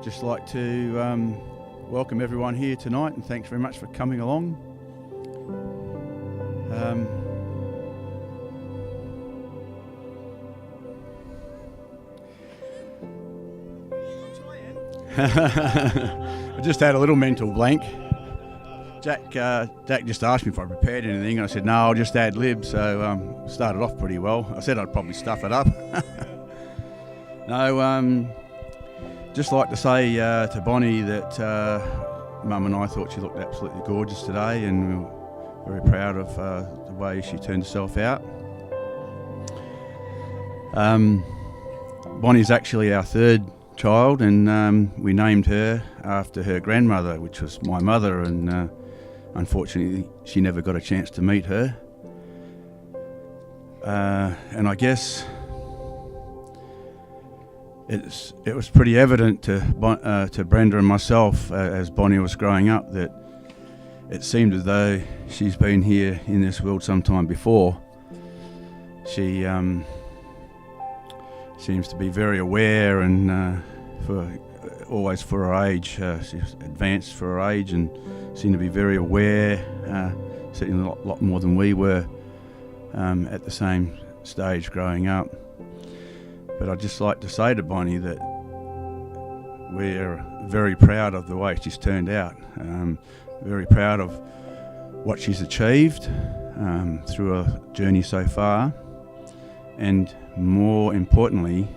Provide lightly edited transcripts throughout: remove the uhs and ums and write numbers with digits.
Just like to welcome everyone here tonight, and thanks very much for coming along. I just had a little mental blank. Jack just asked me if I prepared anything, and I said no, I'll just ad lib. So started off pretty well. I said I'd probably stuff it up. No. Just like to say to Bonnie that Mum and I thought she looked absolutely gorgeous today, and we were very proud of the way she turned herself out. Bonnie's actually our third child, and we named her after her grandmother, which was my mother, and unfortunately she never got a chance to meet her. And I guess it was pretty evident to Brenda and myself as Bonnie was growing up that it seemed as though she's been here in this world sometime before. She seems to be very aware, and always for her age, she's advanced for her age and seemed to be very aware, certainly a lot more than we were at the same stage growing up. But I'd just like to say to Bonnie that we're very proud of the way she's turned out, very proud of what she's achieved through her journey so far, and more importantly,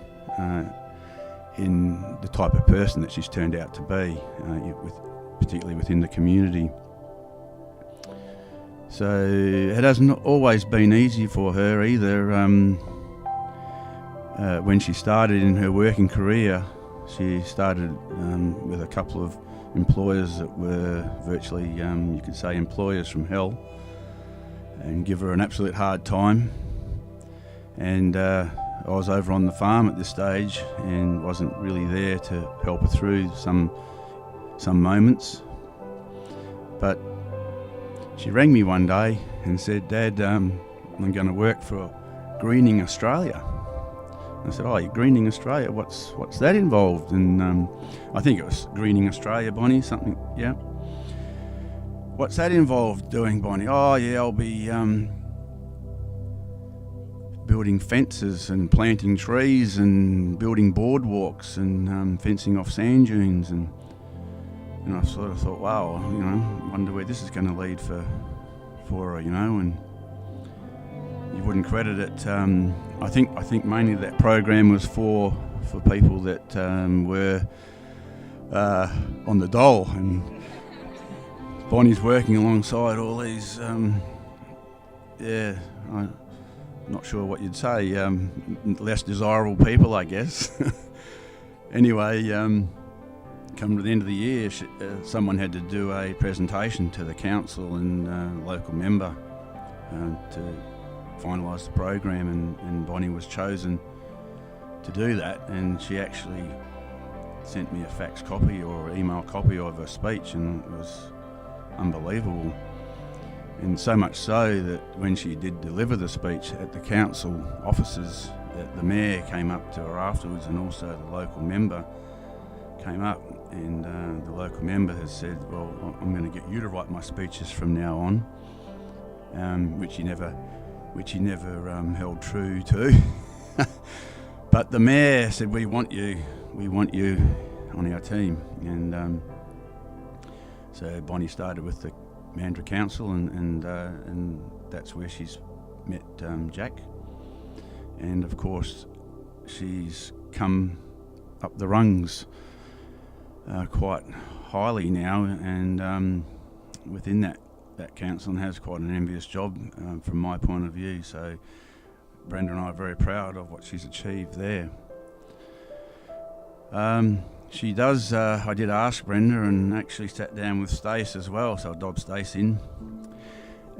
in the type of person that she's turned out to be, particularly within the community. So it hasn't always been easy for her either. When she started in her working career, she started with a couple of employers that were virtually, you could say, employers from hell, and give her an absolute hard time. And I was over on the farm at this stage and wasn't really there to help her through some moments. But she rang me one day and said, "Dad, I'm going to work for Greening Australia." I said, "Oh, you're Greening Australia? What's that involved?" And I think it was Greening Australia, Bonnie, something, yeah. "What's that involved doing, Bonnie?" "Oh, yeah, I'll be building fences and planting trees and building boardwalks and fencing off sand dunes." And I sort of thought, wow, wonder where this is going to lead for her, and you wouldn't credit it. I think mainly that program was for people that were on the dole, and Bonnie's working alongside all these, I'm not sure what you'd say, less desirable people, I guess. Anyway, come to the end of the year, someone had to do a presentation to the council and local member to finalise the program, and Bonnie was chosen to do that, and she actually sent me a fax copy or email copy of her speech, and it was unbelievable. And so much so that when she did deliver the speech at the council offices, that the mayor came up to her afterwards, and also the local member came up, and the local member has said, "Well, I'm going to get you to write my speeches from now on," which he never held true to. But the mayor said, we want you on our team. And so Bonnie started with the Mandurah Council, and that's where she's met Jack. And of course she's come up the rungs quite highly now, and within that council, and has quite an envious job from my point of view. So Brenda and I are very proud of what she's achieved there. She does, I did ask Brenda and actually sat down with Stace as well, so I dobbed Stace in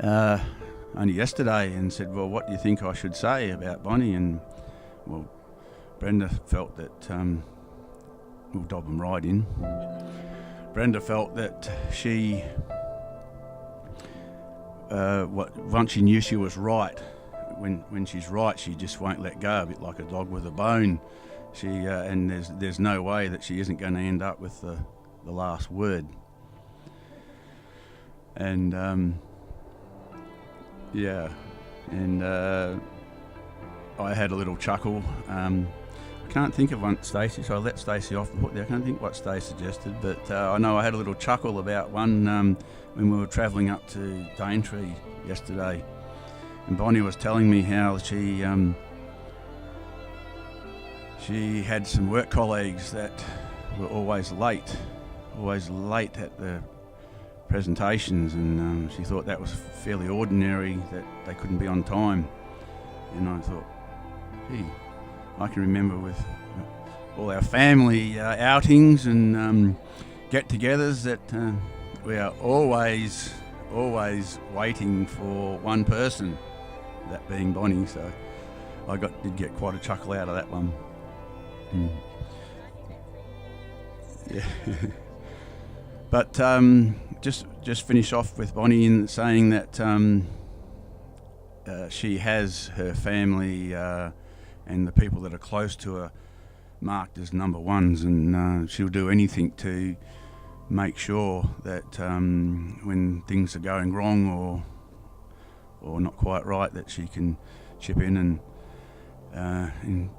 only yesterday and said, well, what do you think I should say about Bonnie? And, well, Brenda felt that, we'll dob them right in. Brenda felt that she, once she knew she was right, when she's right, she just won't let go, a bit like a dog with a bone. She and there's no way that she isn't going to end up with the last word. And I had a little chuckle. I can't think of one, Stacey, so I let Stacey off the hook there. I can't think what Stacey suggested, but I know I had a little chuckle about one when we were travelling up to Daintree yesterday, and Bonnie was telling me how she had some work colleagues that were always late at the presentations, and she thought that was fairly ordinary, that they couldn't be on time. And I thought, gee, I can remember with all our family outings and get-togethers that we are always waiting for one person, that being Bonnie. So I did get quite a chuckle out of that one. Yeah. But just finish off with Bonnie in saying that she has her family and the people that are close to her marked as number ones, and she'll do anything to make sure that when things are going wrong or not quite right, that she can chip in and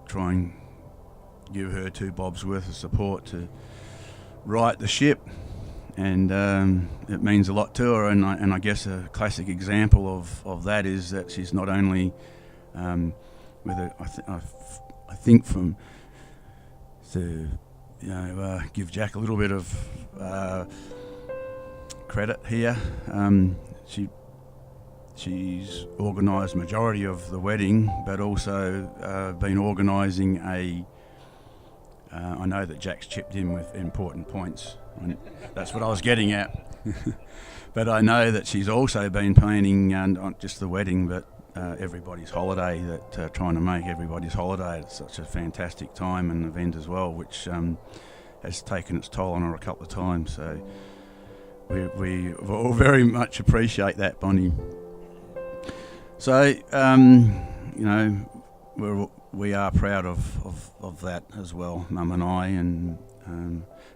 try and give her 2 bobs worth of support to right the ship. And it means a lot to her, and I guess a classic example of that is that she's not only with I think from to give Jack a little bit of credit here. She's organised majority of the wedding, but also been organising I know that Jack's chipped in with important points. That's what I was getting at. But I know that she's also been planning not just the wedding, but everybody's holiday, that trying to make everybody's holiday at such a fantastic time and event as well, which has taken its toll on her a couple of times. So we all very much appreciate that, Bonnie. So, we are proud of that as well, Mum and I, and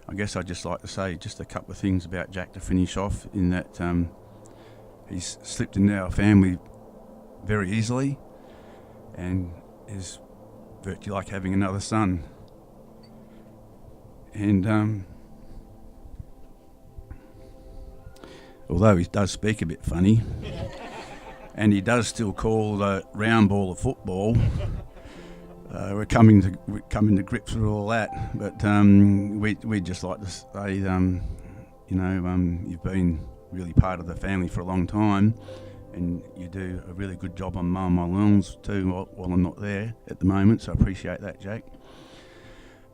I guess I'd just like to say just a couple of things about Jack to finish off, in that he's slipped into our family very easily and is virtually like having another son. And although he does speak a bit funny and he does still call the round ball of football, we're coming to grips with all that, but we'd just like to say, you've been really part of the family for a long time, and you do a really good job on mowing my lawns too while I'm not there at the moment, so I appreciate that, Jack.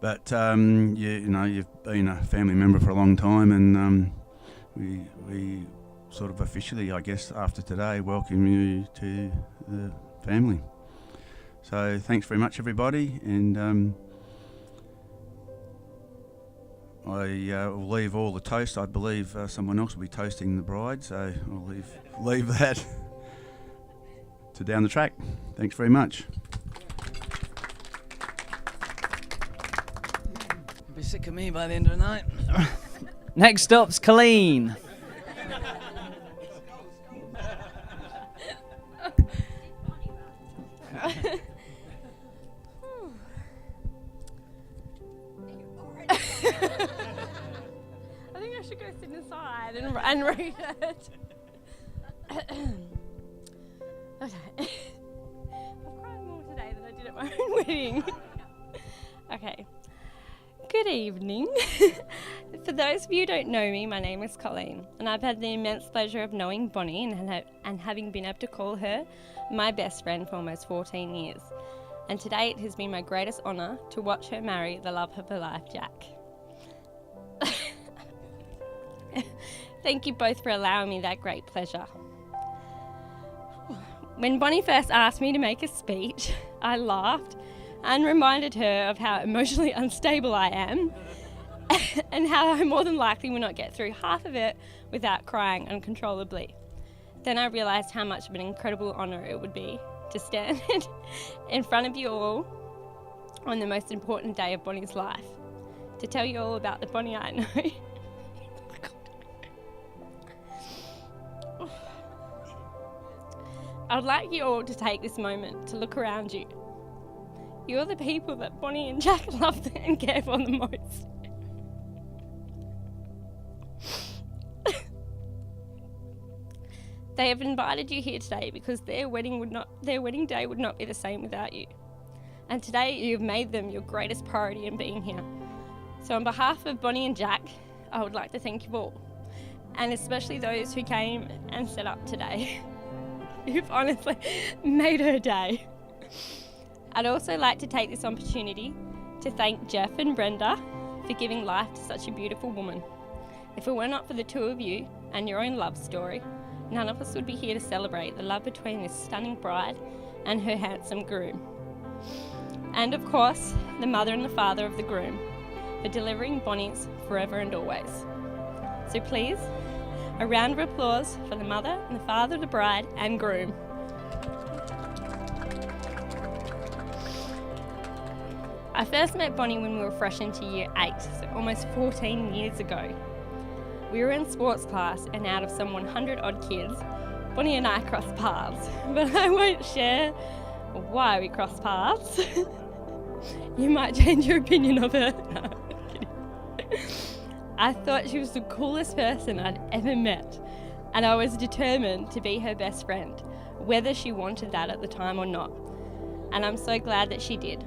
But you've been a family member for a long time, and we sort of officially, I guess, after today, welcome you to the family. So thanks very much, everybody, and I will leave all the toast. I believe someone else will be toasting the bride, so I'll leave that to down the track. Thanks very much. You'll be sick of me by the end of the night. Next up's Colleen. I think I should go sit inside and read it. Okay. I've cried more today than I did at my own wedding. Okay. Good evening. The For those of you who don't know me, my name is Colleen, and I've had the immense pleasure of knowing Bonnie and having been able to call her my best friend for almost 14 years. And today it has been my greatest honour to watch her marry the love of her life, Jack. Thank you both for allowing me that great pleasure. When Bonnie first asked me to make a speech, I laughed and reminded her of how emotionally unstable I am and how I more than likely will not get through half of it without crying uncontrollably. Then I realised how much of an incredible honour it would be to stand in front of you all on the most important day of Bonnie's life, to tell you all about the Bonnie I know. I would like you all to take this moment to look around you. You're the people that Bonnie and Jack love and care for the most. They have invited you here today because their wedding day would not be the same without you. And today you have made them your greatest priority in being here. So on behalf of Bonnie and Jack, I would like to thank you all, and especially those who came and set up today. You've honestly made her day. I'd also like to take this opportunity to thank Jeff and Brenda for giving life to such a beautiful woman. If it were not for the two of you and your own love story, none of us would be here to celebrate the love between this stunning bride and her handsome groom. And of course, the mother and the father of the groom for delivering Bonnie's forever and always. So please, a round of applause for the mother and the father of the bride and groom. I first met Bonnie when we were fresh into year 8, so almost 14 years ago. We were in sports class, and out of some 100 odd kids, Bonnie and I crossed paths, but I won't share why we crossed paths. You might change your opinion of her. No, I'm kidding. I thought she was the coolest person I'd ever met, and I was determined to be her best friend, whether she wanted that at the time or not. And I'm so glad that she did.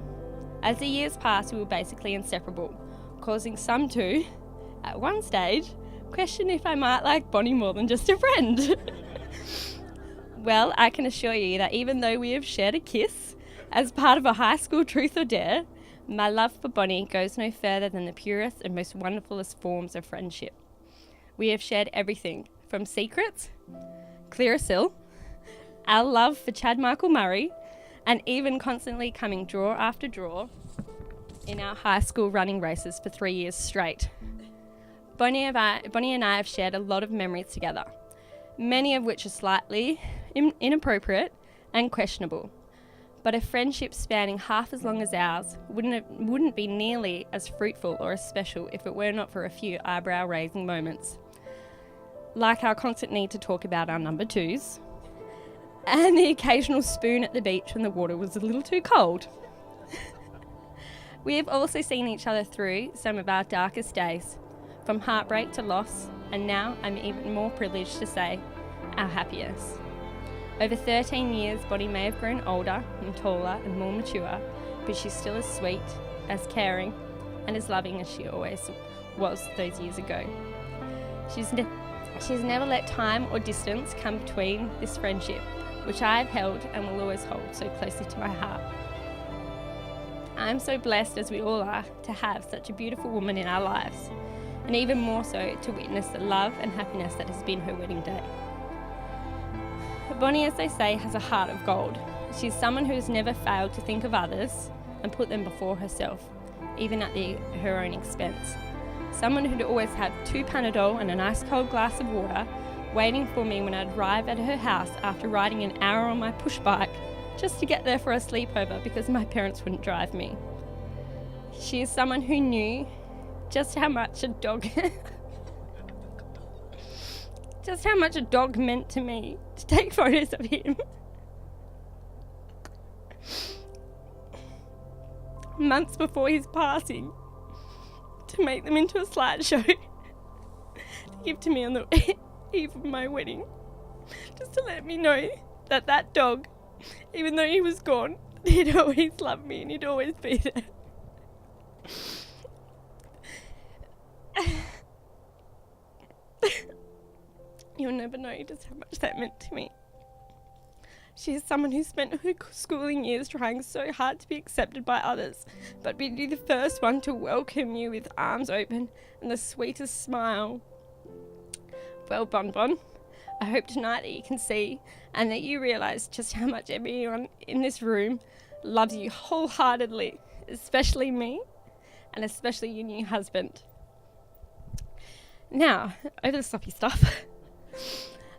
As the years passed, we were basically inseparable, causing some to, at one stage, question if I might like Bonnie more than just a friend. Well, I can assure you that even though we have shared a kiss as part of a high school truth or dare, my love for Bonnie goes no further than the purest and most wonderfulest forms of friendship. We have shared everything from secrets, Clearasil, our love for Chad Michael Murray, and even constantly coming draw after draw in our high school running races for 3 years straight. Bonnie and I have shared a lot of memories together, many of which are slightly inappropriate and questionable. But a friendship spanning half as long as ours wouldn't be nearly as fruitful or as special if it were not for a few eyebrow-raising moments, like our constant need to talk about our number twos, and the occasional spoon at the beach when the water was a little too cold. We have also seen each other through some of our darkest days, from heartbreak to loss, and now I'm even more privileged to say, our happiest. Over 13 years, Bonnie may have grown older and taller and more mature, but she's still as sweet, as caring, and as loving as she always was those years ago. She's never let time or distance come between this friendship, which I have held and will always hold so closely to my heart. I am so blessed, as we all are, to have such a beautiful woman in our lives, and even more so to witness the love and happiness that has been her wedding day. Bonnie, as they say, has a heart of gold. She's someone who has never failed to think of others and put them before herself, even at her own expense. Someone who'd always have 2 Panadol and an ice cold glass of water waiting for me when I'd arrive at her house after riding an hour on my push bike just to get there for a sleepover because my parents wouldn't drive me. She is someone who knew just how much a dog meant to me, to take photos of him. Months before his passing, to make them into a slideshow, to give to me on the eve of my wedding, just to let me know that that dog, even though he was gone, he'd always love me and he'd always be there. You'll never know just how much that meant to me. She is someone who spent her schooling years trying so hard to be accepted by others, but be the first one to welcome you with arms open and the sweetest smile. Well, Bon Bon, I hope tonight that you can see and that you realise just how much everyone in this room loves you wholeheartedly, especially me and especially your new husband. Now, over the sloppy stuff,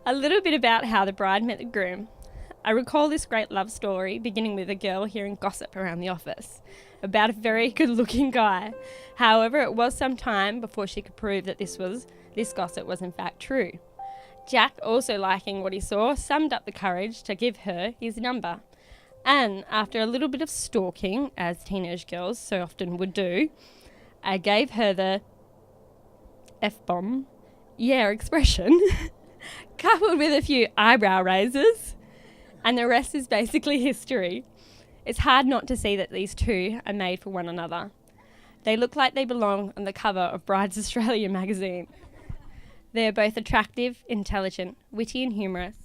a little bit about how the bride met the groom. I recall this great love story beginning with a girl hearing gossip around the office about a very good-looking guy. However, it was some time before she could prove that this gossip was in fact true. Jack, also liking what he saw, summed up the courage to give her his number. And after a little bit of stalking, as teenage girls so often would do, I gave her the F-bomb, yeah, expression, coupled with a few eyebrow raisers. And the rest is basically history. It's hard not to see that these two are made for one another. They look like they belong on the cover of Brides Australia magazine. They are both attractive, intelligent, witty and humorous.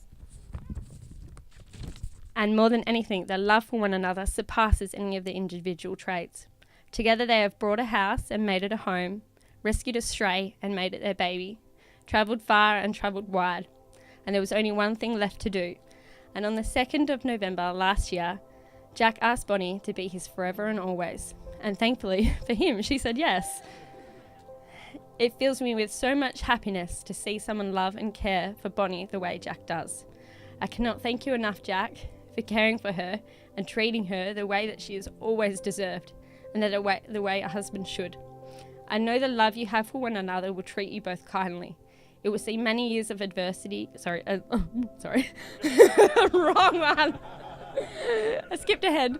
And more than anything, their love for one another surpasses any of the individual traits. Together they have bought a house and made it a home, rescued a stray and made it their baby, travelled far and travelled wide, and there was only one thing left to do. And on the 2nd of November last year, Jack asked Bonnie to be his forever and always. And thankfully for him, she said yes. It fills me with so much happiness to see someone love and care for Bonnie the way Jack does. I cannot thank you enough, Jack, for caring for her and treating her the way that she has always deserved, and the way a husband should. I know the love you have for one another will treat you both kindly. It will see many years of adversity. Sorry. Wrong one. I skipped ahead.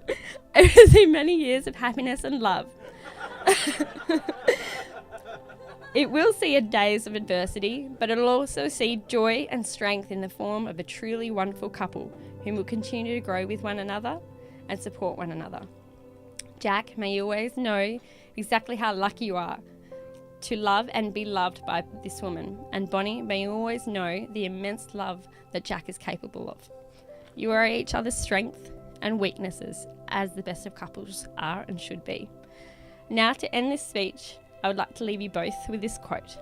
It will see many years of happiness and love. It will see days of adversity, but it will also see joy and strength in the form of a truly wonderful couple who will continue to grow with one another and support one another. Jack, may you always know exactly how lucky you are to love and be loved by this woman. And Bonnie, may you always know the immense love that Jack is capable of. You are each other's strength and weaknesses, as the best of couples are and should be. Now, to end this speech, I would like to leave you both with this quote.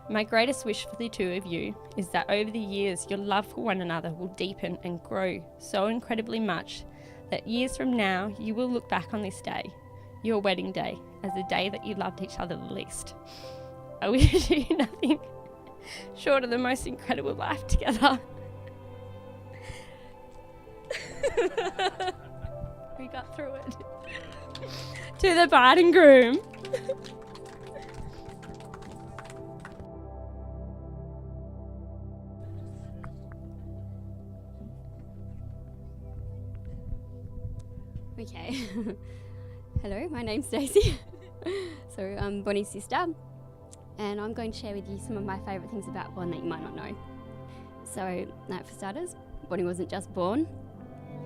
My greatest wish for the two of you is that over the years your love for one another will deepen and grow so incredibly much that years from now you will look back on this day, your wedding day, as the day that you loved each other the least. I wish you nothing short of the most incredible life together. We got through it. To the bride and groom. Okay. Hello, my name's Stacey. So I'm Bonnie's sister, and I'm going to share with you some of my favourite things about Bon that you might not know. So, for starters, Bonnie wasn't just born,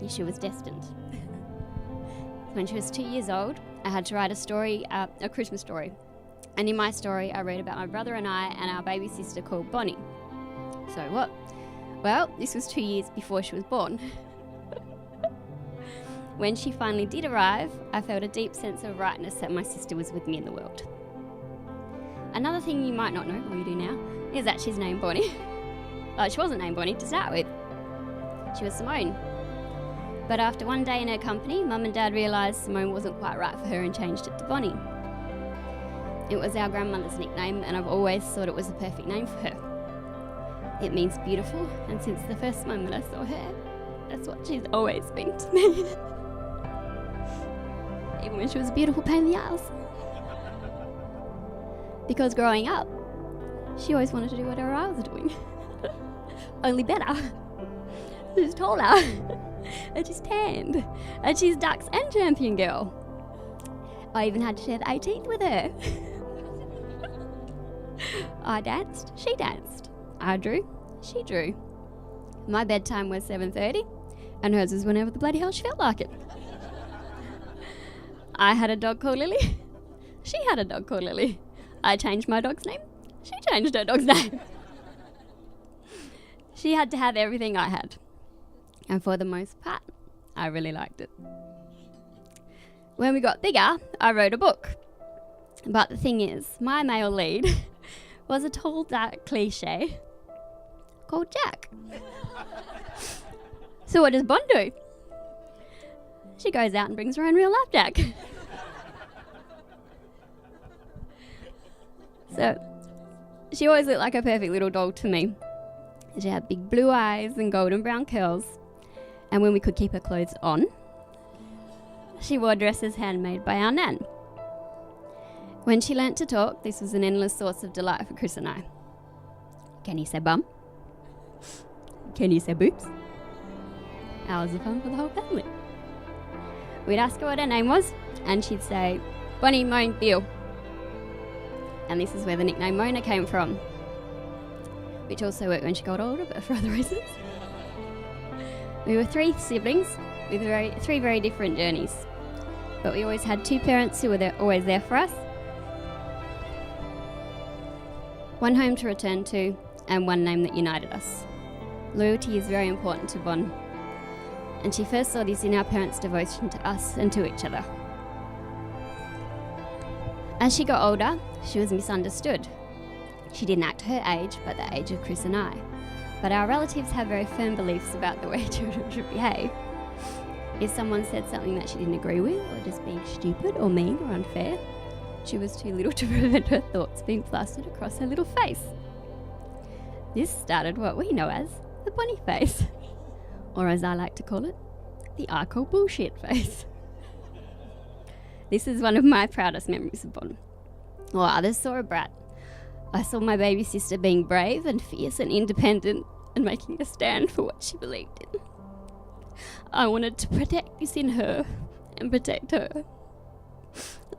she was destined. When she was 2 years old, I had to write a story, a Christmas story. And in my story, I read about my brother and I and our baby sister called Bonnie. So what? Well, this was 2 years before she was born. When she finally did arrive, I felt a deep sense of rightness that my sister was with me in the world. Another thing you might not know, or you do now, is that she's named Bonnie. She wasn't named Bonnie to start with. She was Simone. But after one day in her company, Mum and Dad realised Simone wasn't quite right for her and changed it to Bonnie. It was our grandmother's nickname, and I've always thought it was the perfect name for her. It means beautiful, and since the first moment I saw her, that's what she's always been to me. Even when she was a beautiful pain in the ass. Because growing up, she always wanted to do whatever I was doing. Only better. She's taller. And she's tanned. And she's Ducks and Champion Girl. I even had to share the 18th with her. I danced, she danced. I drew, she drew. My bedtime was 7:30, and hers was whenever the bloody hell she felt like it. I had a dog called Lily. She had a dog called Lily. I changed my dog's name. She changed her dog's name. She had to have everything I had. And for the most part, I really liked it. When we got bigger, I wrote a book. But the thing is, my male lead was a tall, dark cliche called Jack. So what does Bond do? She goes out and brings her own real life Jack. So she always looked like a perfect little doll to me. She had big blue eyes and golden brown curls. And when we could keep her clothes on, she wore dresses handmade by our nan. When she learnt to talk, this was an endless source of delight for Chris and I. Can you say bum? Can you say boobs? Hours of fun for the whole family. We'd ask her what her name was, and she'd say, Bonnie Moan Beale. And this is where the nickname Mona came from, which also worked when she got older, but for other reasons. We were 3 siblings with three very different journeys, but we always had 2 parents who were always there for us, one home to return to, and one name that united us. Loyalty is very important to Bon, and she first saw this in our parents' devotion to us and to each other. As she got older, she was misunderstood. She didn't act her age, but the age of Chris and I. But our relatives have very firm beliefs about the way children should behave. If someone said something that she didn't agree with, or just being stupid or mean or unfair, she was too little to prevent her thoughts being plastered across her little face. This started what we know as the Bonnie face, or as I like to call it, the I call bullshit face. This is one of my proudest memories of Bon. While others saw a brat, I saw my baby sister being brave and fierce and independent and making a stand for what she believed in. I wanted to protect this in her and protect her.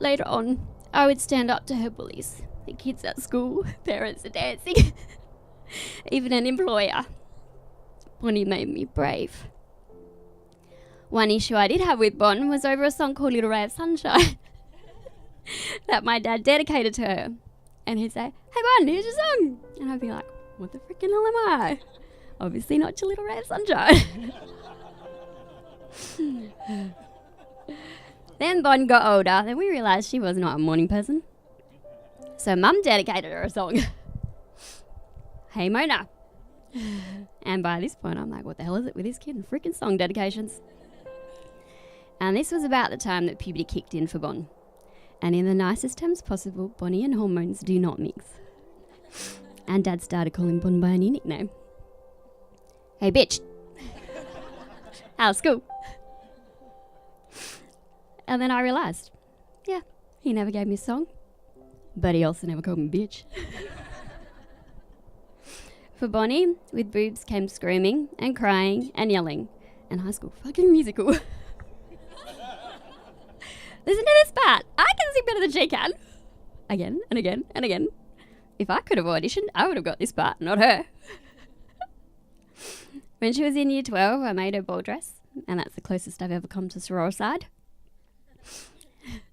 Later on, I would stand up to her bullies, the kids at school, parents at dancing, even an employer. Bonnie made me brave. One issue I did have with Bon was over a song called Little Ray of Sunshine that my dad dedicated to her. And he'd say, hey Bon, here's your song. And I'd be like, what the frickin' hell am I? Obviously not your Little Ray of Sunshine. Then Bon got older, then we realised she was not a morning person. So Mum dedicated her a song. Hey Mona. And by this point I'm like, what the hell is it with this kid and frickin' song dedications? And this was about the time that puberty kicked in for Bon. And in the nicest terms possible, Bonnie and hormones do not mix. And Dad started calling Bon by a new nickname. Hey bitch. How's school? And then I realised, yeah, he never gave me a song, but he also never called me bitch. For Bonnie, with boobs came screaming and crying and yelling, and High School fucking musical. Listen to this part. I can sing better than she can. Again and again and again. If I could have auditioned, I would have got this part, not her. When she was in year 12, I made her ball dress, and that's the closest I've ever come to sororicide.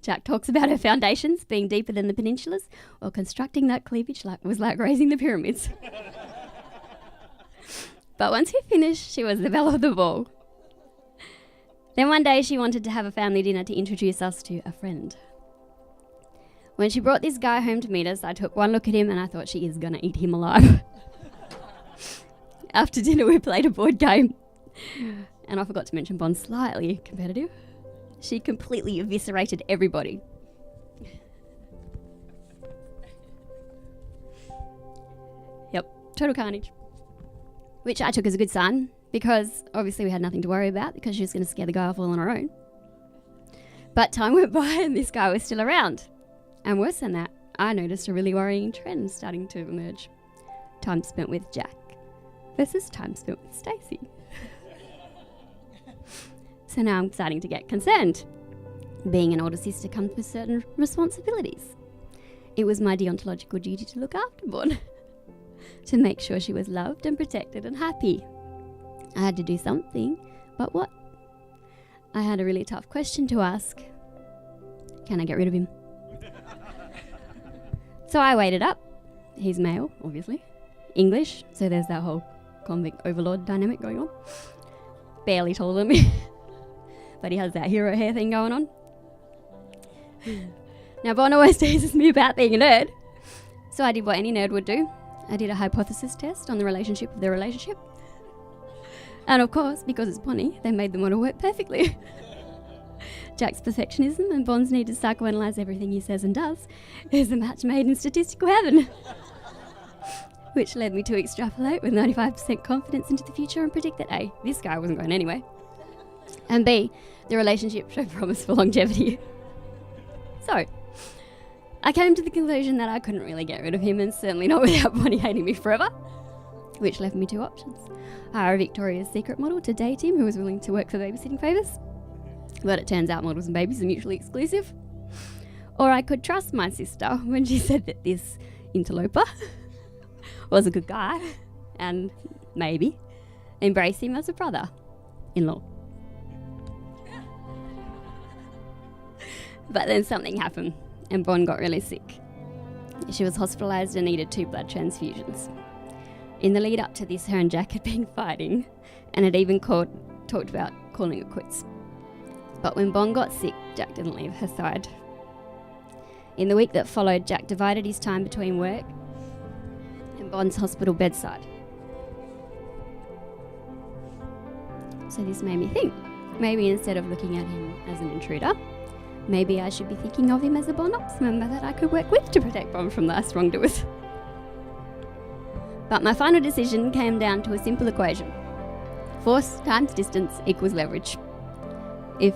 Jack talks about her foundations being deeper than the peninsulas, while constructing that cleavage was like raising the pyramids. But once we finished, she was the belle of the ball. Then one day she wanted to have a family dinner to introduce us to a friend. When she brought this guy home to meet us, I took one look at him and I thought she is going to eat him alive. After dinner we played a board game. And I forgot to mention Bon's slightly competitive. She completely eviscerated everybody. Yep, total carnage. Which I took as a good sign, because obviously we had nothing to worry about because she was going to scare the guy off all on her own. But time went by and this guy was still around. And worse than that, I noticed a really worrying trend starting to emerge. Time spent with Jack versus time spent with Stacey. So now I'm starting to get concerned. Being an older sister comes with certain responsibilities. It was my deontological duty to look after Bon, to make sure she was loved and protected and happy. I had to do something, but what? I had a really tough question to ask. Can I get rid of him? So I waited up. He's male, obviously. English, so there's that whole convict overlord dynamic going on. Barely taller than me. But he has that hero hair thing going on. Now, Bon always teases me about being a nerd. So I did what any nerd would do. I did a hypothesis test on the relationship of their relationship. And of course, because it's Bonnie, they made the model work perfectly. Jack's perfectionism and Bon's need to psychoanalyse everything he says and does is a match made in statistical heaven. Which led me to extrapolate with 95% confidence into the future and predict that A, this guy wasn't going anywhere, and B, the relationship showed promise for longevity. So, I came to the conclusion that I couldn't really get rid of him, and certainly not without Bonnie hating me forever, which left me two options. Hire a Victoria's Secret model to date him who was willing to work for babysitting favours, but it turns out models and babies are mutually exclusive. Or I could trust my sister when she said that this interloper was a good guy, and maybe embrace him as a brother-in-law. But then something happened, and Bon got really sick. She was hospitalised and needed 2 blood transfusions. In the lead up to this, her and Jack had been fighting, and had even talked about calling it quits. But when Bon got sick, Jack didn't leave her side. In the week that followed, Jack divided his time between work and Bon's hospital bedside. So this made me think, maybe instead of looking at him as an intruder, maybe I should be thinking of him as a Bon Ops member that I could work with to protect Bon from life's wrongdoers. But my final decision came down to a simple equation. Force times distance equals leverage. If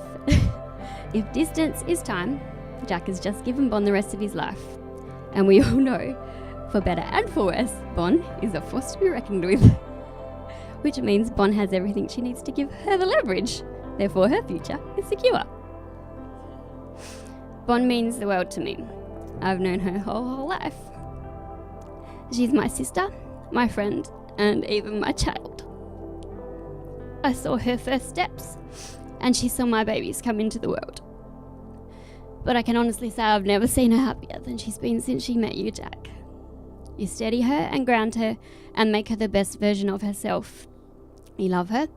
distance is time, Jack has just given Bon the rest of his life. And we all know, for better and for worse, Bon is a force to be reckoned with. Which means Bon has everything she needs to give her the leverage. Therefore, her future is secure. Bon means the world to me. I've known her whole life. She's my sister, my friend, and even my child. I saw her first steps, and she saw my babies come into the world. But I can honestly say I've never seen her happier than she's been since she met you, Jack. You steady her and ground her and make her the best version of herself. You love her,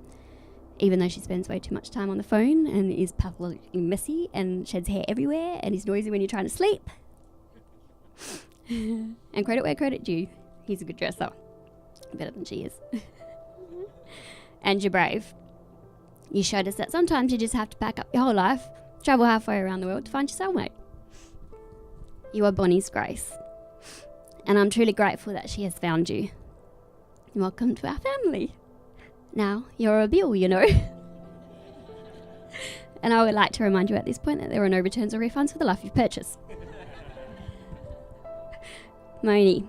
even though she spends way too much time on the phone and is pathologically messy and sheds hair everywhere and is noisy when you're trying to sleep. And credit where credit due, he's a good dresser. Better than she is. And you're brave. You showed us that sometimes you just have to pack up your whole life, travel halfway around the world to find your soulmate. You are Bonnie's grace. And I'm truly grateful that she has found you. Welcome to our family. Now, you're a bill, you know. And I would like to remind you at this point that there are no returns or refunds for the life you've purchased. Moni,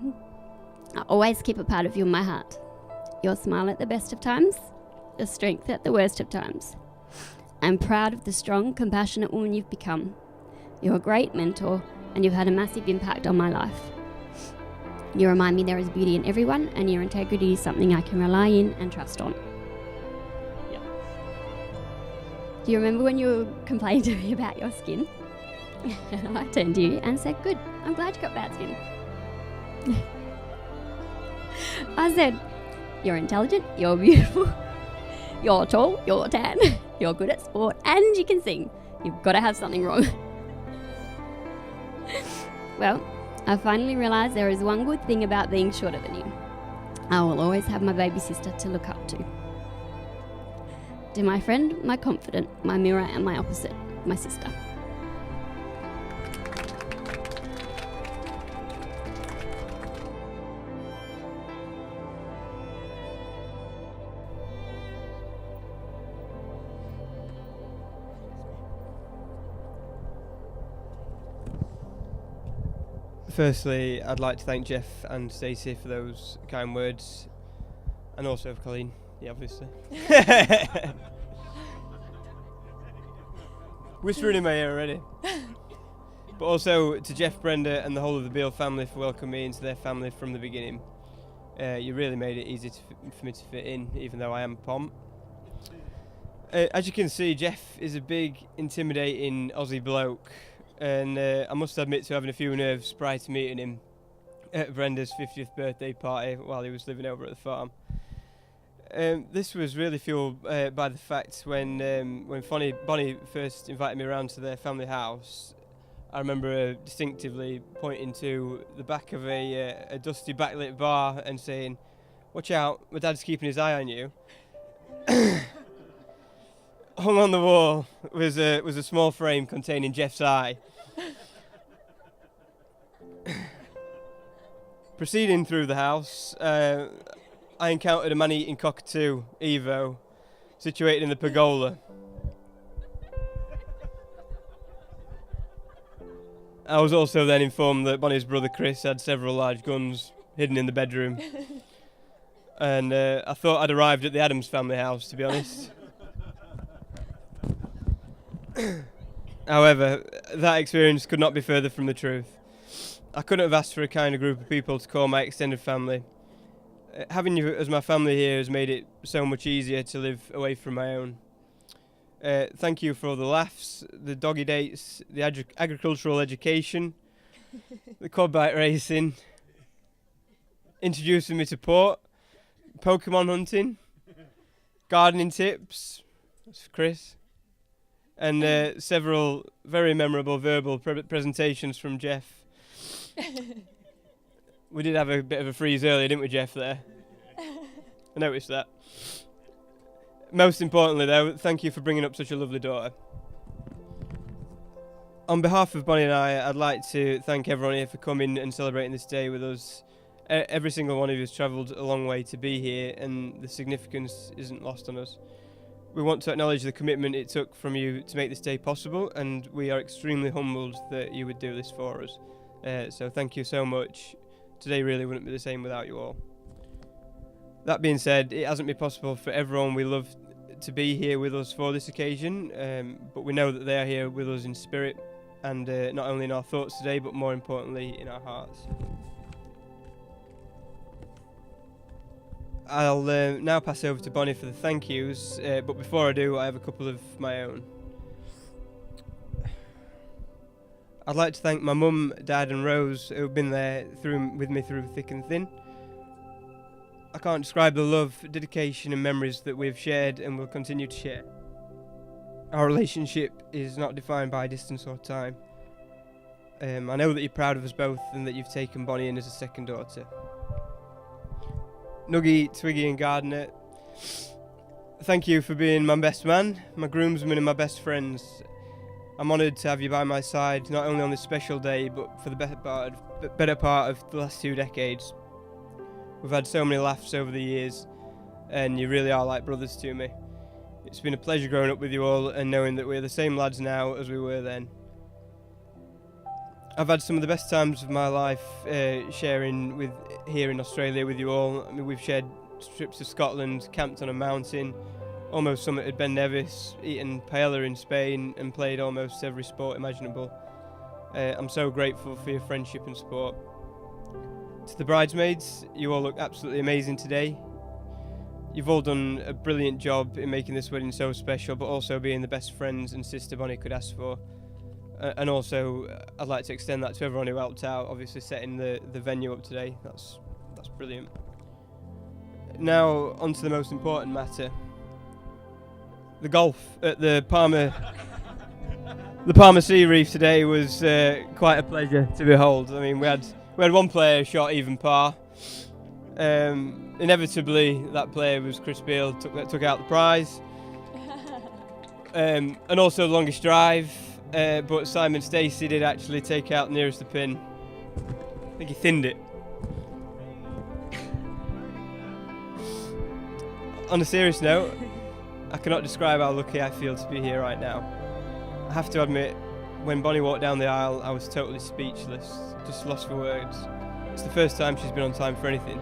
I always keep a part of you in my heart. Your smile at the best of times, your strength at the worst of times. I'm proud of the strong, compassionate woman you've become. You're a great mentor, and you've had a massive impact on my life. You remind me there is beauty in everyone, and your integrity is something I can rely in and trust on. Yep. Do you remember when you complained to me about your skin? And I turned to you and said, good, I'm glad you got bad skin. I said, you're intelligent, you're beautiful, you're tall, you're tan, you're good at sport, and you can sing. You've got to have something wrong. Well, I finally realised there is one good thing about being shorter than you. I will always have my baby sister to look up to. To my friend, my confidant, my mirror, and my opposite, my sister. Firstly, I'd like to thank Jeff and Stacey for those kind words, and also for Colleen, yeah, obviously. Whispering in my ear already. But also to Jeff, Brenda, and the whole of the Beale family for welcoming me into their family from the beginning. You really made it easy for me to fit in, even though I am a pom. As you can see, Jeff is a big, intimidating Aussie bloke. And I must admit to having a few nerves prior to meeting him at Brenda's 50th birthday party while he was living over at the farm. This was really fueled by the fact when Bonnie first invited me around to their family house. I remember distinctively pointing to the back of a dusty backlit bar and saying, "Watch out, my dad's keeping his eye on you." Hung on the wall was a small frame containing Jeff's eye. Proceeding through the house, I encountered a man-eating cockatoo, Evo, situated in the pergola. I was also then informed that Bonnie's brother Chris had several large guns hidden in the bedroom. And I thought I'd arrived at the Adams family house, to be honest. However, that experience could not be further from the truth. I couldn't have asked for a kinder group of people to call my extended family. Having you as my family here has made it so much easier to live away from my own. Thank you for all the laughs, the doggy dates, the agricultural education, the quad bike racing, introducing me to port, Pokemon hunting, gardening tips, that's for Chris, and several very memorable verbal presentations from Jeff. We did have a bit of a freeze earlier, didn't we, Jeff, there? I noticed that. Most importantly, though, thank you for bringing up such a lovely daughter. On behalf of Bonnie and I'd like to thank everyone here for coming and celebrating this day with us. Every single one of you has travelled a long way to be here, and the significance isn't lost on us. We want to acknowledge the commitment it took from you to make this day possible, and we are extremely humbled that you would do this for us. So thank you so much. Today really wouldn't be the same without you all. That being said, it hasn't been possible for everyone we love to be here with us for this occasion, but we know that they are here with us in spirit, and not only in our thoughts today, but more importantly in our hearts. I'll now pass over to Bonnie for the thank yous, but before I do, I have a couple of my own. I'd like to thank my mum, dad and Rose, who've been there with me through thick and thin. I can't describe the love, dedication and memories that we've shared and will continue to share. Our relationship is not defined by distance or time. I know that you're proud of us both and that you've taken Bonnie in as a second daughter. Nuggy, Twiggy and Gardner, thank you for being my best man, my groomsmen and my best friends. I'm honoured to have you by my side, not only on this special day, but for the better part of the last 2 decades. We've had so many laughs over the years, and you really are like brothers to me. It's been a pleasure growing up with you all and knowing that we're the same lads now as we were then. I've had some of the best times of my life sharing here in Australia with you all. I mean, we've shared trips to Scotland, camped on a mountain, almost summited Ben Nevis, eaten paella in Spain and played almost every sport imaginable. I'm so grateful for your friendship and support. To the bridesmaids, you all look absolutely amazing today. You've all done a brilliant job in making this wedding so special, but also being the best friends and sister Bonnie could ask for. And also, I'd like to extend that to everyone who helped out, obviously setting the venue up today. That's brilliant. Now, on to the most important matter. The golf at the Palmer Sea Reef today was quite a pleasure to behold. I mean, we had one player shot even par. Inevitably, that player was Chris Beale, took out the prize. And also the longest drive. But Simon Stacey did actually take out nearest the pin. I think he thinned it. On a serious note, I cannot describe how lucky I feel to be here right now. I have to admit, when Bonnie walked down the aisle, I was totally speechless, just lost for words. It's the first time she's been on time for anything.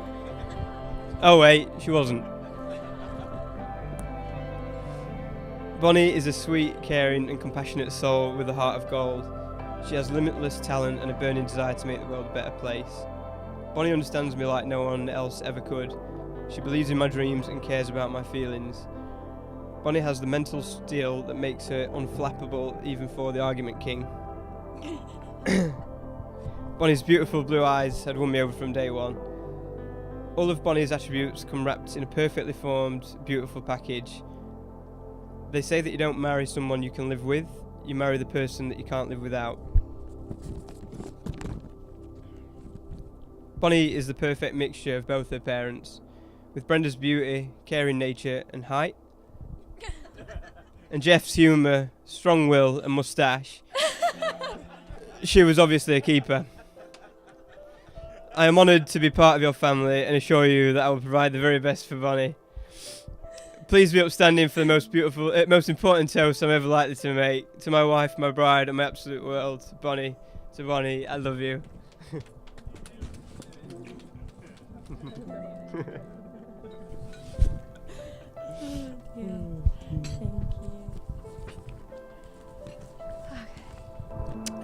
Oh wait, she wasn't. Bonnie is a sweet, caring and compassionate soul with a heart of gold. She has limitless talent and a burning desire to make the world a better place. Bonnie understands me like no one else ever could. She believes in my dreams and cares about my feelings. Bonnie has the mental steel that makes her unflappable even for the argument king. Bonnie's beautiful blue eyes had won me over from day one. All of Bonnie's attributes come wrapped in a perfectly formed, beautiful package. They say that you don't marry someone you can live with, you marry the person that you can't live without. Bonnie is the perfect mixture of both her parents, with Brenda's beauty, caring nature and height, and Jeff's humour, strong will and moustache. She was obviously a keeper. I am honoured to be part of your family and assure you that I will provide the very best for Bonnie. Please be upstanding for the most beautiful, most important toast I'm ever likely to make. To my wife, my bride, and my absolute world, Bonnie. To Bonnie, I love you.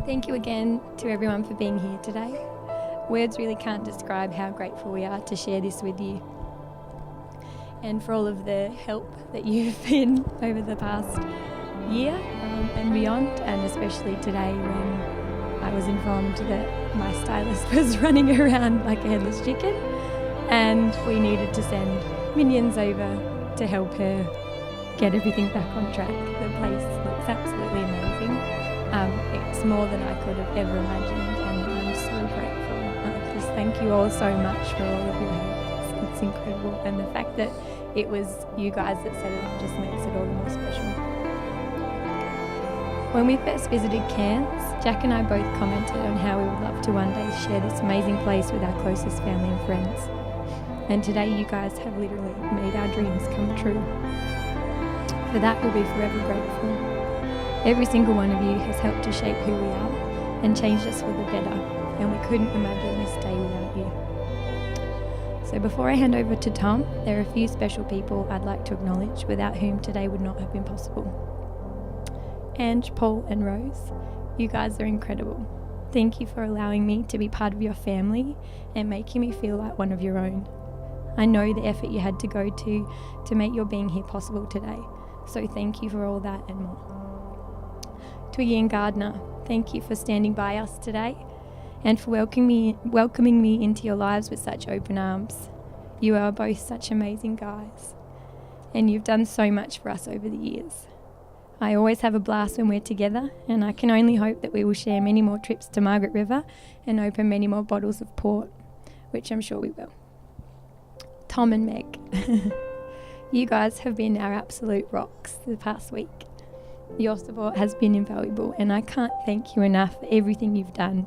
Thank you again to everyone for being here today. Words really can't describe how grateful we are to share this with you, and for all of the help that you've been over the past year and beyond, and especially today when I was informed that my stylist was running around like a headless chicken and we needed to send minions over to help her get everything back on track. The place looks absolutely amazing. It's more than I could have ever imagined, and I'm so grateful. Just thank you all so much for all of your help. It's incredible, and the fact that it was you guys that set it up just makes it all the more special. When we first visited Cairns, Jack and I both commented on how we would love to one day share this amazing place with our closest family and friends. And today you guys have literally made our dreams come true. For that we'll be forever grateful. Every single one of you has helped to shape who we are and changed us for the better, and we couldn't imagine this day without you. So before I hand over to Tom, there are a few special people I'd like to acknowledge without whom today would not have been possible. Ange, Paul and Rose, you guys are incredible. Thank you for allowing me to be part of your family and making me feel like one of your own. I know the effort you had to go to make your being here possible today, so thank you for all that and more. Twiggy and Gardner, thank you for standing by us today and for welcoming me into your lives with such open arms. You are both such amazing guys, and you've done so much for us over the years. I always have a blast when we're together, and I can only hope that we will share many more trips to Margaret River and open many more bottles of port, which I'm sure we will. Tom and Meg, you guys have been our absolute rocks the past week. Your support has been invaluable, and I can't thank you enough for everything you've done,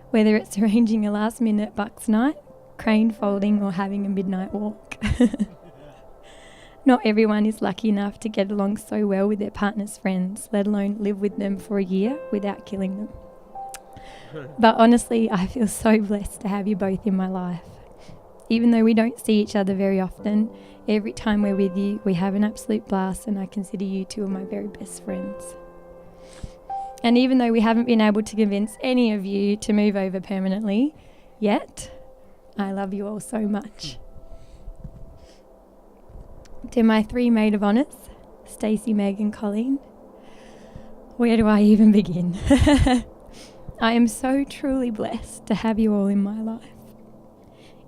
whether it's arranging a last-minute Bucks night, crane folding, or having a midnight walk. Not everyone is lucky enough to get along so well with their partner's friends, let alone live with them for a year without killing them. But honestly, I feel so blessed to have you both in my life. Even though we don't see each other very often, every time we're with you, we have an absolute blast, and I consider you two of my very best friends. And even though we haven't been able to convince any of you to move over permanently yet, I love you all so much. To my three maid of honours, Stacey, Meg and Colleen, where do I even begin? I am so truly blessed to have you all in my life.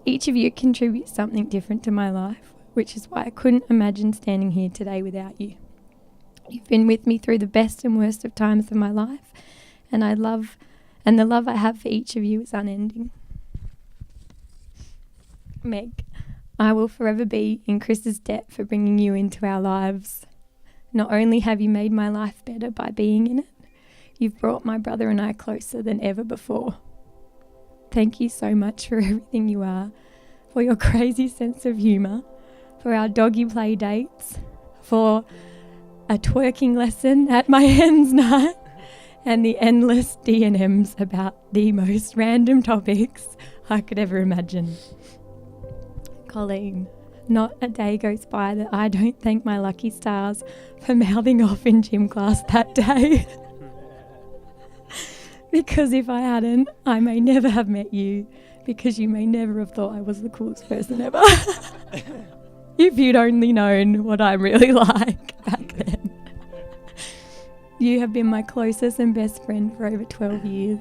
Each of you contributes something different to my life, which is why I couldn't imagine standing here today without you. You've been with me through the best and worst of times of my life, and the love I have for each of you is unending. Meg, I will forever be in Chris's debt for bringing you into our lives. Not only have you made my life better by being in it, you've brought my brother and I closer than ever before. Thank you so much for everything you are, for your crazy sense of humour, for our doggy play dates, for a twerking lesson at my hen's night, and the endless D&Ms about the most random topics I could ever imagine. Colleen, not a day goes by that I don't thank my lucky stars for mouthing off in gym class that day. Because if I hadn't, I may never have met you, because you may never have thought I was the coolest person ever. If you'd only known what I'm really like back then. You have been my closest and best friend for over 12 years,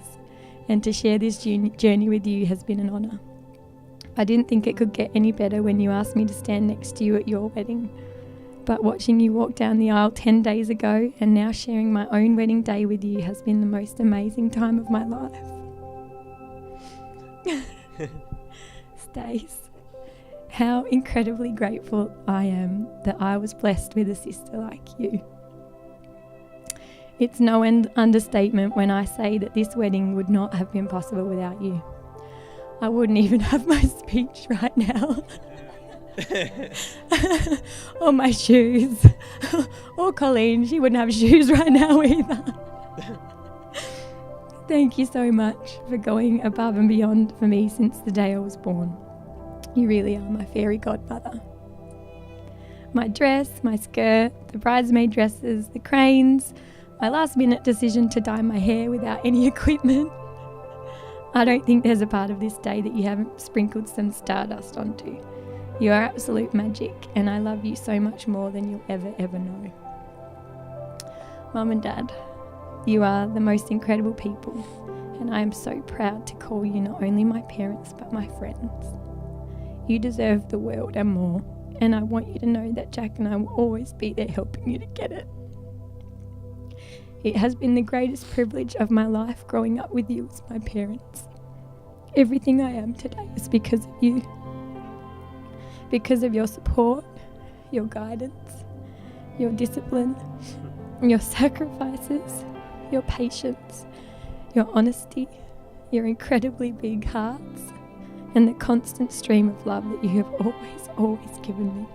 and to share this journey with you has been an honour. I didn't think it could get any better when you asked me to stand next to you at your wedding. But watching you walk down the aisle 10 days ago and now sharing my own wedding day with you has been the most amazing time of my life. Stace, how incredibly grateful I am that I was blessed with a sister like you. It's no understatement when I say that this wedding would not have been possible without you. I wouldn't even have my speech right now. Or my shoes. Or Colleen, she wouldn't have shoes right now either. Thank you so much for going above and beyond for me since the day I was born. You really are my fairy godmother. My dress, my skirt, the bridesmaid dresses, the cranes, my last minute decision to dye my hair without any equipment. I don't think there's a part of this day that you haven't sprinkled some stardust onto. You are absolute magic, and I love you so much more than you'll ever know. Mum and Dad, you are the most incredible people, and I am so proud to call you not only my parents but my friends. You deserve the world and more, and I want you to know that Jack and I will always be there helping you to get it. It has been the greatest privilege of my life growing up with you as my parents. Everything I am today is because of you. Because of your support, your guidance, your discipline, your sacrifices, your patience, your honesty, your incredibly big hearts, and the constant stream of love that you have always given me.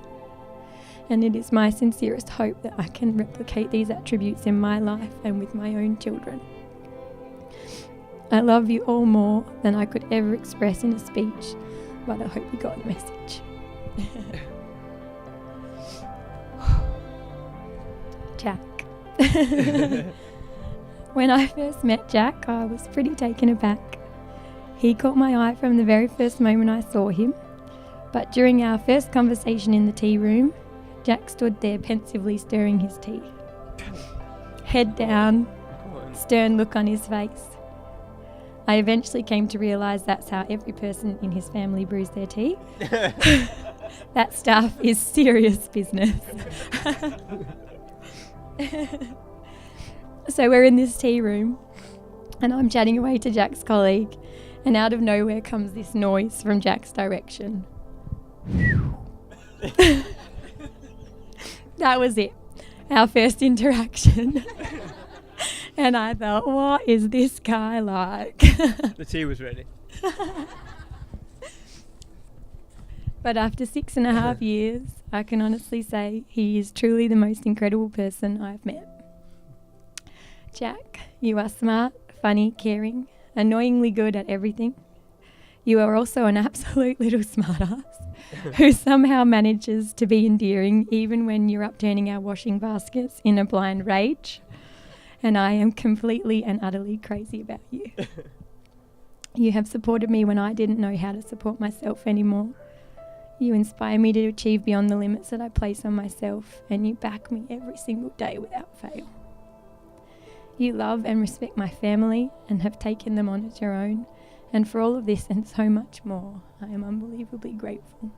And it is my sincerest hope that I can replicate these attributes in my life and with my own children. I love you all more than I could ever express in a speech, but I hope you got the message. Jack. When I first met Jack, I was pretty taken aback. He caught my eye from the very first moment I saw him, but during our first conversation in the tea room, Jack stood there pensively stirring his tea. Head down, stern look on his face. I eventually came to realise that's how every person in his family brews their tea. That stuff is serious business. So we're in this tea room and I'm chatting away to Jack's colleague, and out of nowhere comes this noise from Jack's direction. That was it, our first interaction. And I thought, what is this guy like? The tea was ready. But after 6.5 years, I can honestly say he is truly the most incredible person I've met. Jack, you are smart, funny, caring, annoyingly good at everything. You are also an absolute little smartass who somehow manages to be endearing even when you're upturning our washing baskets in a blind rage. And I am completely and utterly crazy about you. You have supported me when I didn't know how to support myself anymore. You inspire me to achieve beyond the limits that I place on myself, and you back me every single day without fail. You love and respect my family and have taken them on as your own, and for all of this and so much more, I am unbelievably grateful.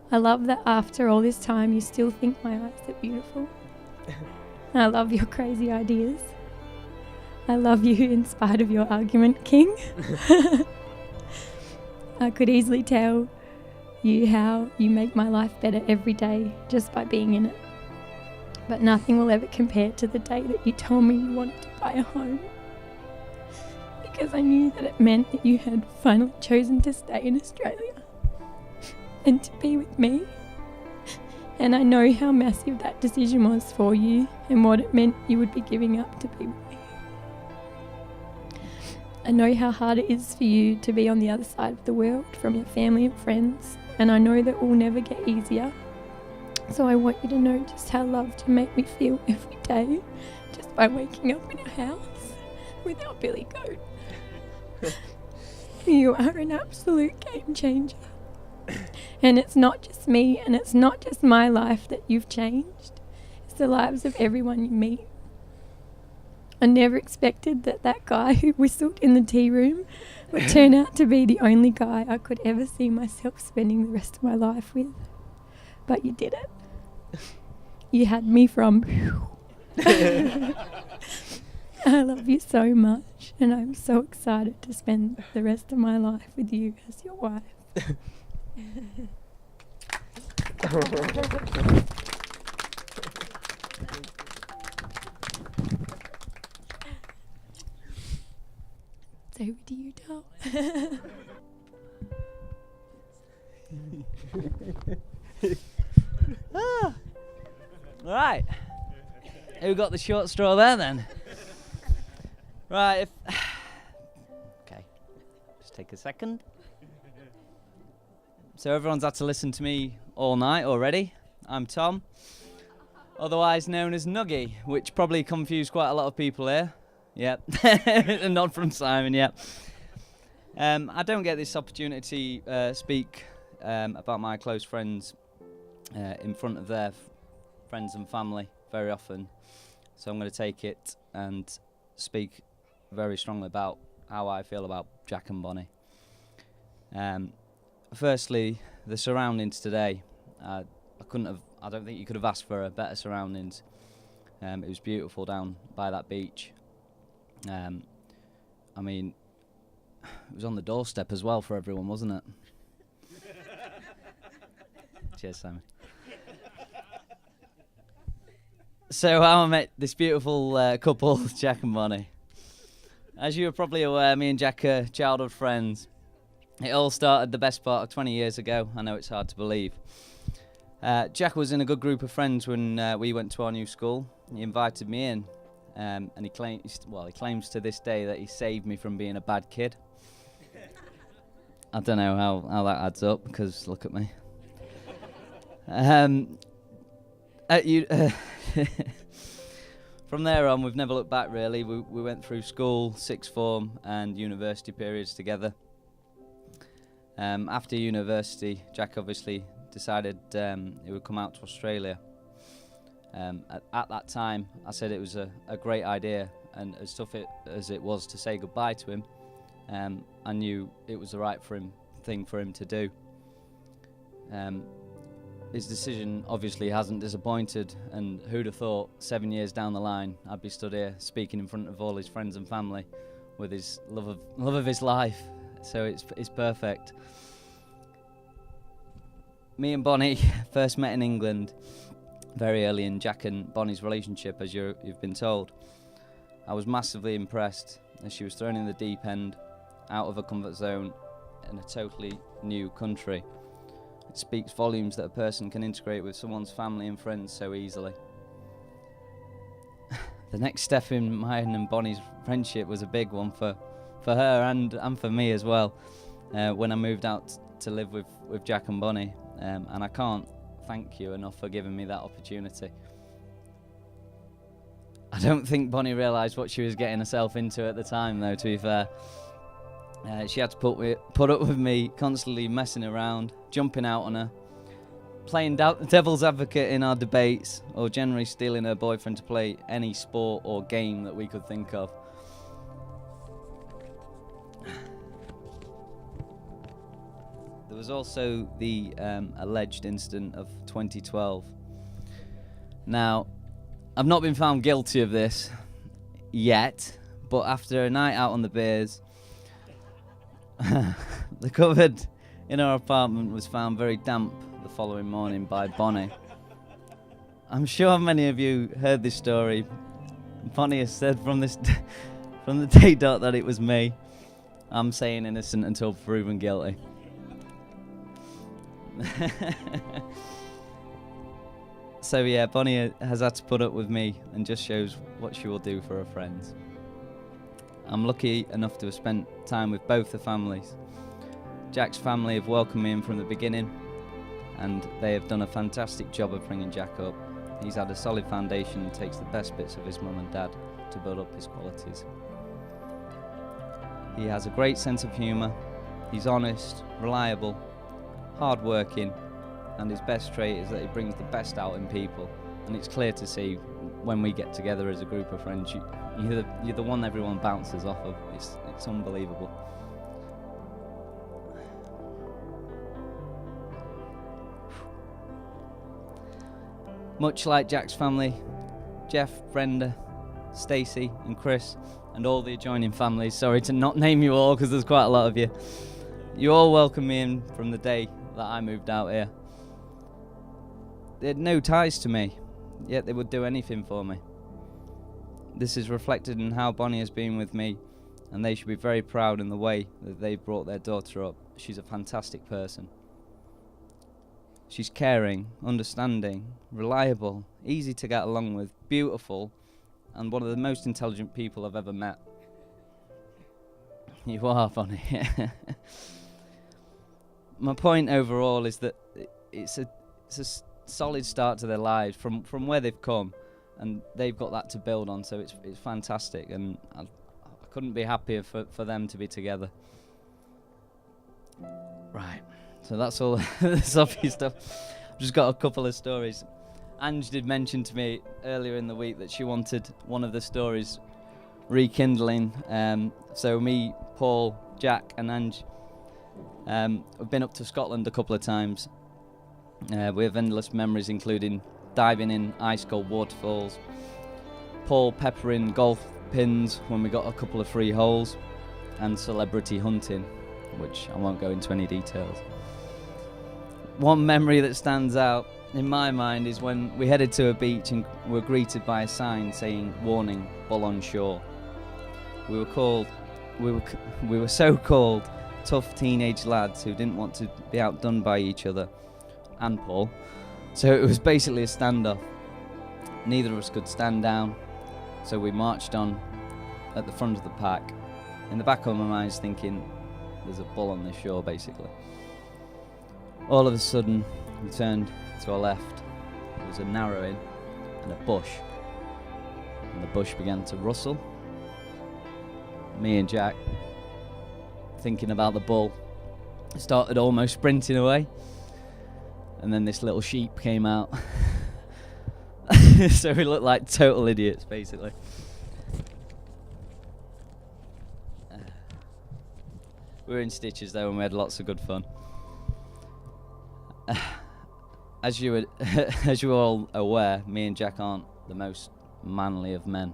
I love that after all this time you still think my eyes are beautiful. I love your crazy ideas. I love you in spite of your argument king. I could easily tell you how you make my life better every day just by being in it. But nothing will ever compare to the day that you told me you wanted to buy a home. Because I knew that it meant that you had finally chosen to stay in Australia and to be with me. And I know how massive that decision was for you and what it meant you would be giving up to be with me. I know how hard it is for you to be on the other side of the world from your family and friends, and I know that it will never get easier. So I want you to know just how loved you make me feel every day just by waking up in your house with our Billy Goat. You are an absolute game changer. And it's not just me and it's not just my life that you've changed. It's the lives of everyone you meet. I never expected that guy who whistled in the tea room would turn out to be the only guy I could ever see myself spending the rest of my life with. But you did it. You had me from... I love you so much, and I'm so excited to spend the rest of my life with you as your wife. It's over to you, doll. Right. Who got the short straw there then? Right. Okay. Just take a second. So everyone's had to listen to me all night already. I'm Tom, otherwise known as Nuggy, which probably confused quite a lot of people here. Yep. A nod from Simon, yep. I don't get this opportunity speak about my close friends in front of their friends and family very often. So I'm going to take it and speak very strongly about how I feel about Jack and Bonnie. Firstly, the surroundings today. I don't think you could have asked for a better surroundings. It was beautiful down by that beach. I mean, it was on the doorstep as well for everyone, wasn't it? Cheers, Simon. So how I met this beautiful couple, Jack and Bonnie. As you are probably aware, me and Jack are childhood friends. It all started the best part of 20 years ago. I know it's hard to believe. Jack was in a good group of friends when we went to our new school. He invited me in, and he claims to this day that he saved me from being a bad kid. I don't know how that adds up, because look at me. From there on, we've never looked back, really. We went through school, sixth form, and university periods together. After university, Jack obviously decided he would come out to Australia. At that time, I said it was a great idea, and as tough as it was to say goodbye to him, I knew it was the right thing for him to do. His decision obviously hasn't disappointed, and who'd have thought 7 years down the line I'd be stood here speaking in front of all his friends and family with his love of his life. So it's perfect. Me and Bonnie first met in England very early in Jack and Bonnie's relationship, as you've been told. I was massively impressed as she was thrown in the deep end, out of a comfort zone in a totally new country. It speaks volumes that a person can integrate with someone's family and friends so easily. The next step in mine and Bonnie's friendship was a big one for her and for me as well, when I moved out to live with Jack and Bonnie, and I can't thank you enough for giving me that opportunity. I don't think Bonnie realised what she was getting herself into at the time, though, to be fair. She had to put up with me constantly messing around, jumping out on her, playing devil's advocate in our debates, or generally stealing her boyfriend to play any sport or game that we could think of. There was also the alleged incident of 2012. Now, I've not been found guilty of this yet, but after a night out on the beers, the cupboard in our apartment was found very damp the following morning by Bonnie. I'm sure many of you heard this story. Bonnie has said from the day dot that it was me. I'm saying innocent until proven guilty. So yeah, Bonnie has had to put up with me, and just shows what she will do for her friends. I'm lucky enough to have spent time with both the families. Jack's family have welcomed me in from the beginning, and they have done a fantastic job of bringing Jack up. He's had a solid foundation and takes the best bits of his mum and dad to build up his qualities. He has a great sense of humour. He's honest, reliable, hard-working, and his best trait is that he brings the best out in people, and it's clear to see when we get together as a group of friends, you're the one everyone bounces off of. It's unbelievable. Much like Jack's family, Jeff, Brenda, Stacey and Chris and all the adjoining families, sorry to not name you all because there's quite a lot of you, you all welcomed me in from the day that I moved out here. They had no ties to me, yet they would do anything for me. This is reflected in how Bonnie has been with me, and they should be very proud in the way that they've brought their daughter up. She's a fantastic person. She's caring, understanding, reliable, easy to get along with, beautiful, and one of the most intelligent people I've ever met. You are, Bonnie. My point overall is that it's a solid start to their lives from where they've come, and they've got that to build on, so it's fantastic, and I couldn't be happier for them to be together. Right. So that's all the Sophie stuff. I've just got a couple of stories. Ange did mention to me earlier in the week that she wanted one of the stories rekindling. So me, Paul, Jack and Ange have been up to Scotland a couple of times. We have endless memories, including diving in ice-cold waterfalls, Paul peppering golf pins when we got a couple of free holes, and celebrity hunting, which I won't go into any details. One memory that stands out in my mind is when we headed to a beach and were greeted by a sign saying "Warning, bull on shore." We were so called tough teenage lads who didn't want to be outdone by each other and Paul, so it was basically a standoff. Neither of us could stand down, so we marched on at the front of the pack. In the back of my mind, thinking there's a bull on this shore, basically. All of a sudden, we turned to our left. There was a narrowing and a bush, and the bush began to rustle. Me and Jack, thinking about the bull, started almost sprinting away, and then this little sheep came out. So we looked like total idiots, basically. We were in stitches though, and we had lots of good fun. As you were all aware, me and Jack aren't the most manly of men.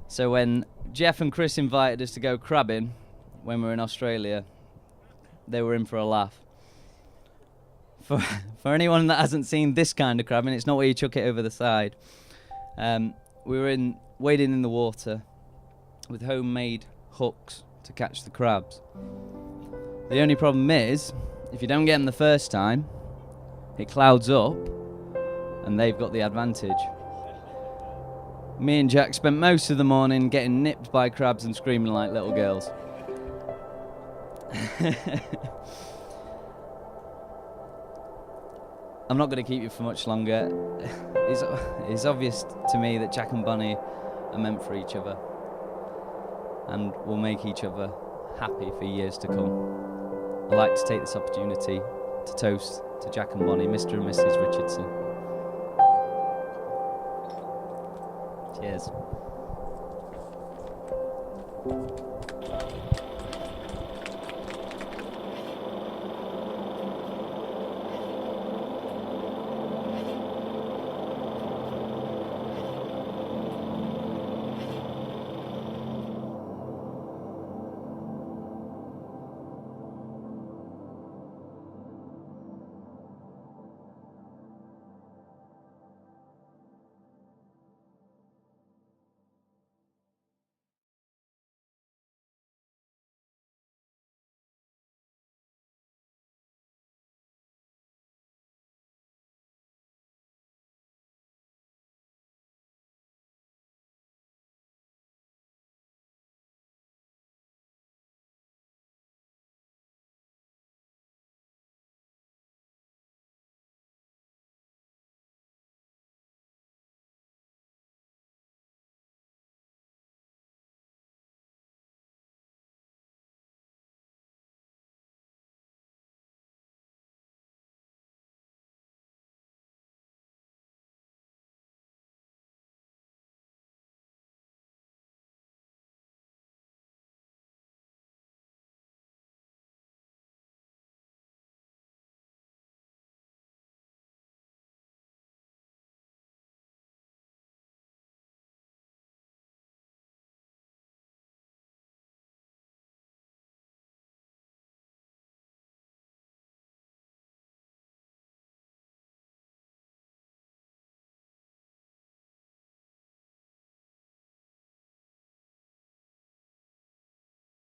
So when Jeff and Chris invited us to go crabbing when we were in Australia, they were in for a laugh. For anyone that hasn't seen this kind of crabbing, it's not where you chuck it over the side. We were wading in the water with homemade hooks to catch the crabs. The only problem is, if you don't get them the first time, it clouds up, and they've got the advantage. Me and Jack spent most of the morning getting nipped by crabs and screaming like little girls. I'm not going to keep you for much longer. It's obvious to me that Jack and Bonnie are meant for each other, and will make each other happy for years to come. I'd like to take this opportunity to toast to Jack and Bonnie, Mr. and Mrs. Richardson. Cheers.